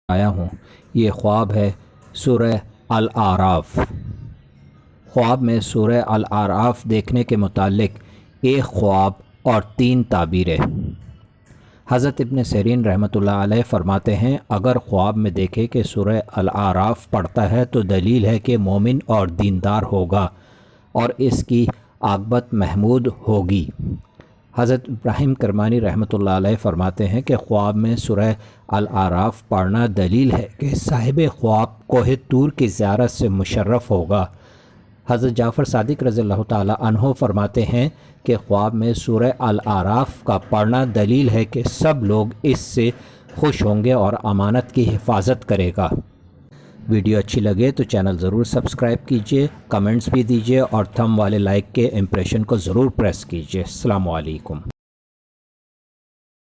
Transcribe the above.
آیا ہوں۔ یہ خواب ہے سورہ الاعراف۔ خواب میں سورہ الاعراف دیکھنے کے متعلق ایک خواب اور 3 تعبیریں۔ حضرت ابن سیرین رحمۃ اللہ علیہ فرماتے ہیں، اگر خواب میں دیکھے کہ سورہ الاعراف پڑھتا ہے تو دلیل ہے کہ مومن اور دیندار ہوگا اور اس کی عاقبت محمود ہوگی۔ حضرت ابراہیم کرمانی رحمۃ اللہ علیہ فرماتے ہیں کہ خواب میں سورہ الاعراف پڑھنا دلیل ہے کہ صاحب خواب کوہ طور کی زیارت سے مشرف ہوگا۔ حضرت جعفر صادق رضی اللہ تعالی عنہ فرماتے ہیں کہ خواب میں سورہ الاعراف کا پڑھنا دلیل ہے کہ سب لوگ اس سے خوش ہوں گے اور امانت کی حفاظت کرے گا۔ ویڈیو اچھی لگے تو چینل ضرور سبسکرائب کیجئے، کمنٹس بھی دیجئے اور تھم والے لائک کے امپریشن کو ضرور پریس کیجئے۔ السلام علیکم۔